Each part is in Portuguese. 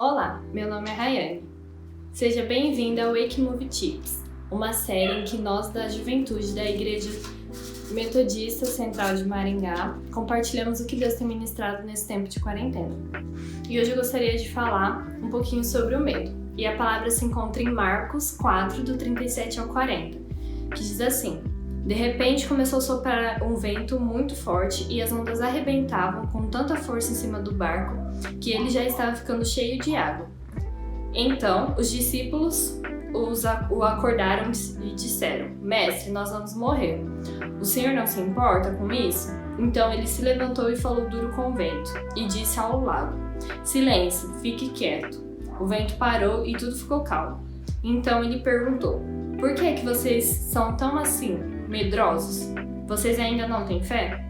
Olá, meu nome é Rayane. Seja bem-vinda ao Wake Move Tips, uma série em que nós da juventude da Igreja Metodista Central de Maringá compartilhamos o que Deus tem ministrado nesse tempo de quarentena. E hoje eu gostaria de falar um pouquinho sobre o medo. E a palavra se encontra em Marcos 4, do 37 ao 40, que diz assim: De repente começou a soprar um vento muito forte e as ondas arrebentavam com tanta força em cima do barco que ele já estava ficando cheio de água. Então os discípulos o acordaram e disseram: Mestre, nós vamos morrer. O Senhor não se importa com isso? Então ele se levantou e falou duro com o vento e disse ao lago: Silêncio, fique quieto. O vento parou e tudo ficou calmo. Então ele perguntou: Por que é que vocês são tão assim, medrosos? Vocês ainda não têm fé?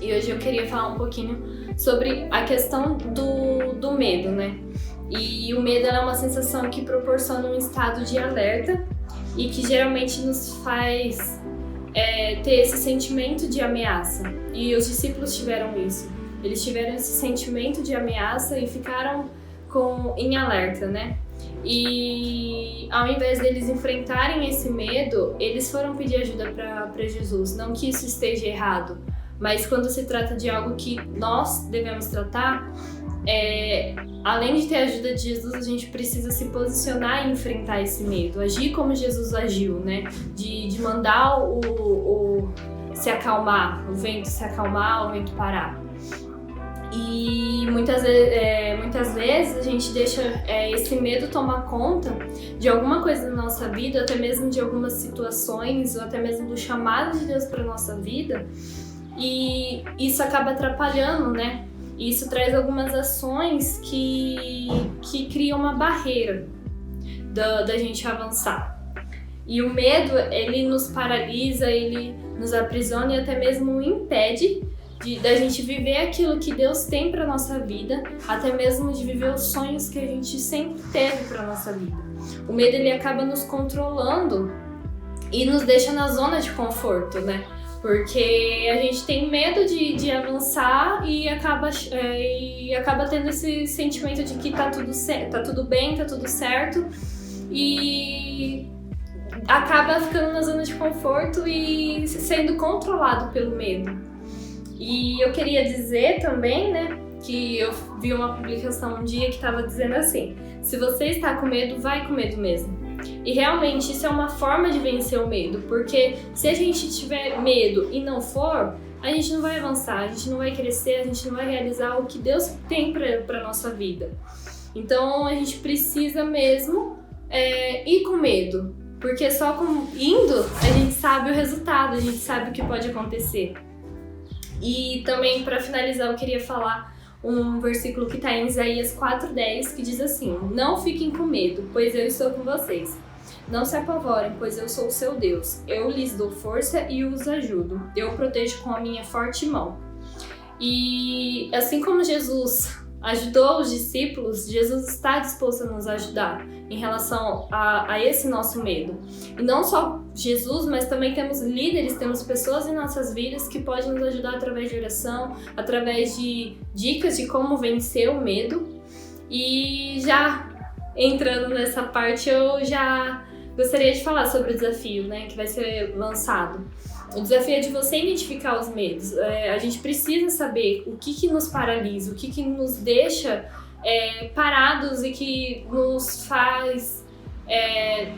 E hoje eu queria falar um pouquinho sobre a questão do medo, né? E o medo é uma sensação que proporciona um estado de alerta e que geralmente nos faz ter esse sentimento de ameaça. E os discípulos tiveram isso. Eles tiveram esse sentimento de ameaça e ficaram em alerta, né? E ao invés deles enfrentarem esse medo, eles foram pedir ajuda para Jesus. Não que isso esteja errado, mas quando se trata de algo que nós devemos tratar, além de ter a ajuda de Jesus, a gente precisa se posicionar e enfrentar esse medo, agir como Jesus agiu, né? De mandar se acalmar, o vento se acalmar, o vento parar. E muitas vezes a gente deixa esse medo tomar conta de alguma coisa na nossa vida, até mesmo de algumas situações, ou até mesmo do chamado de Deus para nossa vida, e isso acaba atrapalhando, né? E isso traz algumas ações que criam uma barreira da gente avançar. E o medo, ele nos paralisa, ele nos aprisiona e até mesmo impede da gente viver aquilo que Deus tem para nossa vida, até mesmo de viver os sonhos que a gente sempre teve para nossa vida. O medo, ele acaba nos controlando e nos deixa na zona de conforto, né? Porque a gente tem medo de avançar e acaba tendo esse sentimento de que tá tudo certo, tá tudo bem, tá tudo certo, e acaba ficando na zona de conforto e sendo controlado pelo medo. E eu queria dizer também, né, que eu vi uma publicação um dia que estava dizendo assim: se você está com medo, vai com medo mesmo. E realmente isso é uma forma de vencer o medo, porque se a gente tiver medo e não for, a gente não vai avançar, a gente não vai crescer, a gente não vai realizar o que Deus tem para nossa vida. Então a gente precisa mesmo ir com medo, porque só indo a gente sabe o resultado, a gente sabe o que pode acontecer. E também, para finalizar, eu queria falar um versículo que está em Isaías 4:10, que diz assim: Não fiquem com medo, pois eu estou com vocês. Não se apavorem, pois eu sou o seu Deus. Eu lhes dou força e os ajudo. Eu protejo com a minha forte mão. E assim como Jesus ajudou os discípulos, Jesus está disposto a nos ajudar em relação a esse nosso medo. E não só Jesus, mas também temos líderes, temos pessoas em nossas vidas que podem nos ajudar através de oração, através de dicas de como vencer o medo. E já entrando nessa parte, eu já gostaria de falar sobre o desafio, né, que vai ser lançado. O desafio é de você identificar os medos. A gente precisa saber o que nos paralisa, o que nos deixa parados e que nos faz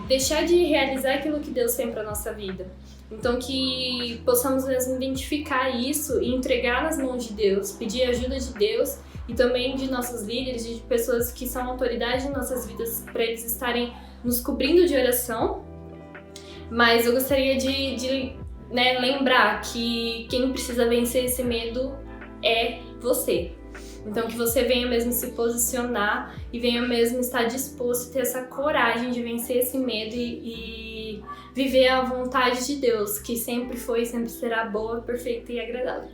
deixar de realizar aquilo que Deus tem para nossa vida. Então que possamos mesmo identificar isso e entregar nas mãos de Deus, pedir ajuda de Deus e também de nossos líderes, de pessoas que são autoridade em nossas vidas, para eles estarem nos cobrindo de oração. Mas eu gostaria de lembrar que quem precisa vencer esse medo é você. Então que você venha mesmo se posicionar e venha mesmo estar disposto a ter essa coragem de vencer esse medo e viver a vontade de Deus, que sempre foi e sempre será boa, perfeita e agradável.